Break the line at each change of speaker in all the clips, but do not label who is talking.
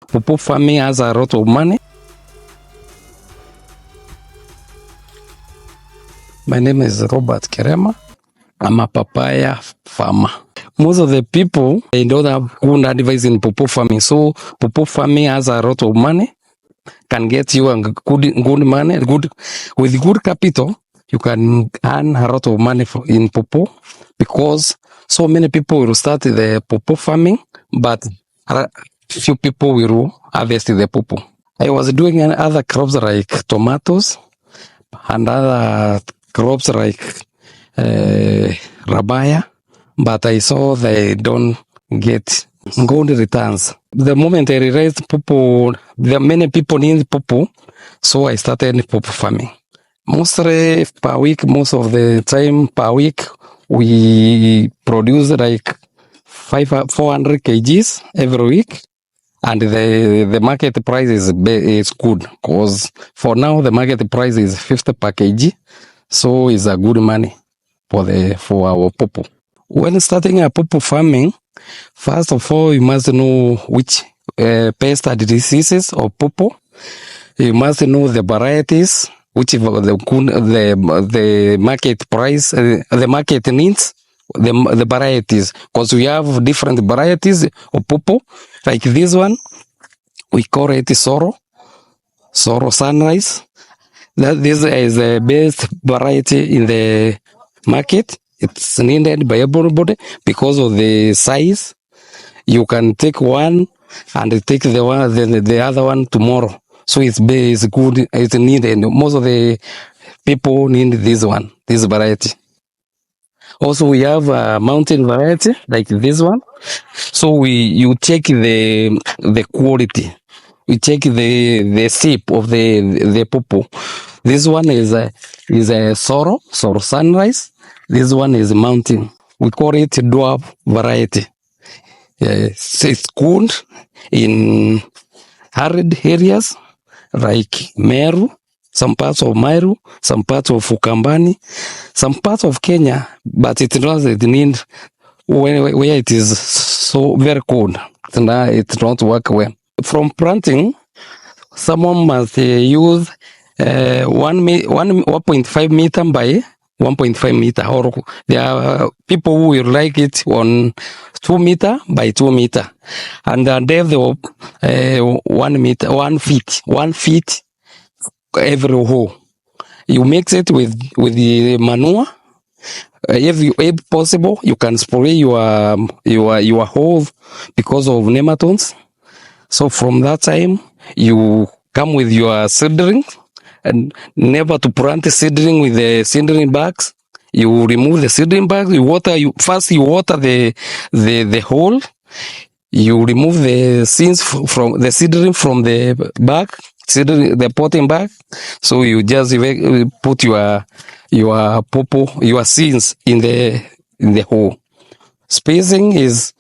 Pawpaw farming has a lot of money. My name is Robert Kerema. I'm a papaya farmer. Most of the people, they don't have good advice in pawpaw farming. So pawpaw farming has a lot of money. Can get you a good money, with good capital. You can earn a lot of money in pawpaw, because so many people will start the pawpaw farming, but few people will harvest the pawpaw. I was doing other crops like tomatoes and other crops like rabaya, but I saw they don't get good returns. The moment I realized many people need pawpaw, so I started pawpaw farming. Mostly per week, most of the time per week, we produce like 400 kgs every week. And the market price is good, because for now the market price is 50 per kg, so it's a good money for our pawpaw. When starting a pawpaw farming, first of all you must know which pest and diseases of pawpaw. You must know the varieties, which the market price, the market needs. The varieties, because we have different varieties of pawpaw. Like this one, we call it sorrow sunrise. This is the best variety in the market. It's needed by everybody because of the size. You can take one and take the other one tomorrow. So it's good. It's needed. Most of the people need this variety. Also, we have a mountain variety like this one. So you check the quality. We check the shape of the pawpaw. This one is a sorrow sunrise. This one is mountain. We call it dwarf variety. It's good in arid areas like Meru, some parts of Meru, some parts of Ukambani, some parts of Kenya, but it doesn't need where it is so very cold. It don't work well. From planting, someone must use 1.5 meter by 1.5 meter, or there are people who will like it on 2 meter by 2 meter, and the depth of 1 meter, 1 feet every hole. You mix it with the manure. If possible, you can spray your hole because of nematodes. So from that time, you come with your seedling, and never to plant the seedling with the seedling bags. You remove the seedling bags. You water the hole. You remove the seeds from the seedling from the bag, the potting bag. So you just put your pawpaw, your seeds in the hole. Spacing is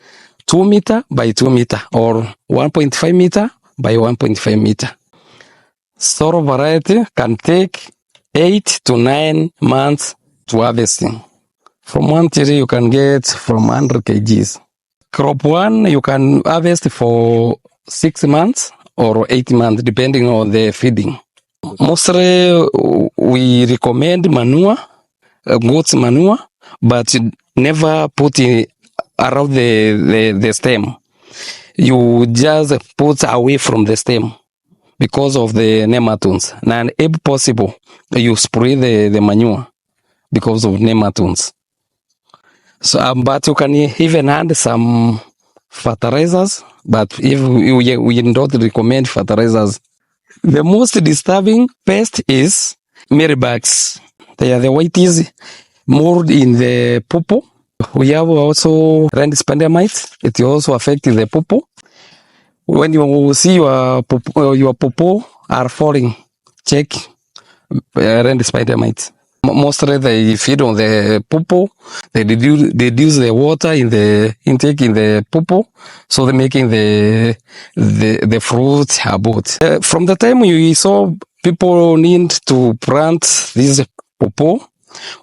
2 meter by 2 meter, or 1.5 meter by 1.5 meter. Sorrow variety can take 8 to 9 months to harvesting. From one tree you can get from 100 kgs. Crop 1 you can harvest for 6 months or 8 months depending on the feeding. Mostly we recommend manure, goat's manure, but never put it around the stem. You just put away from the stem because of the nematodes. And if possible, you spray the manure because of nematodes. So, but you can even add some fertilizers, but if we don't recommend fertilizers. The most disturbing pest is mealybugs. They are the whiteys more in the pawpaw. We have also red spider mites. It also affects the pawpaw. When you see your pawpaw are falling, check red spider mites. Mostly they feed on the pawpaw. They reduce the water in the intake in the pawpaw, so they're making the fruit about. From the time we saw people need to plant this pawpaw,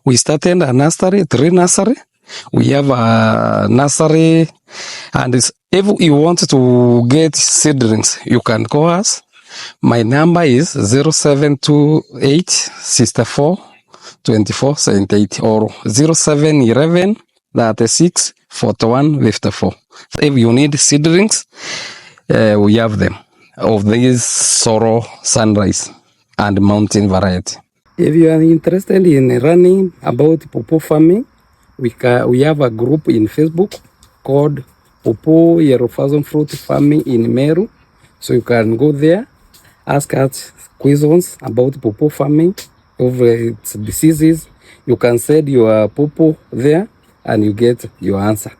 we started a nursery, tree nursery. We have a nursery, and If you want to get seedlings, you can call us. My number is 0728 64 24 78 or 0711 36 41 54. If you need seedlings, we have them of these sorrow, sunrise, and mountain variety. If you are interested in learning about pawpaw farming, we have a group in Facebook called Pawpaw Yellow Thousand Fruit Farming in Meru. So you can go there, ask us questions about pawpaw farming, of its diseases. You can send your pawpaw there and you get your answer.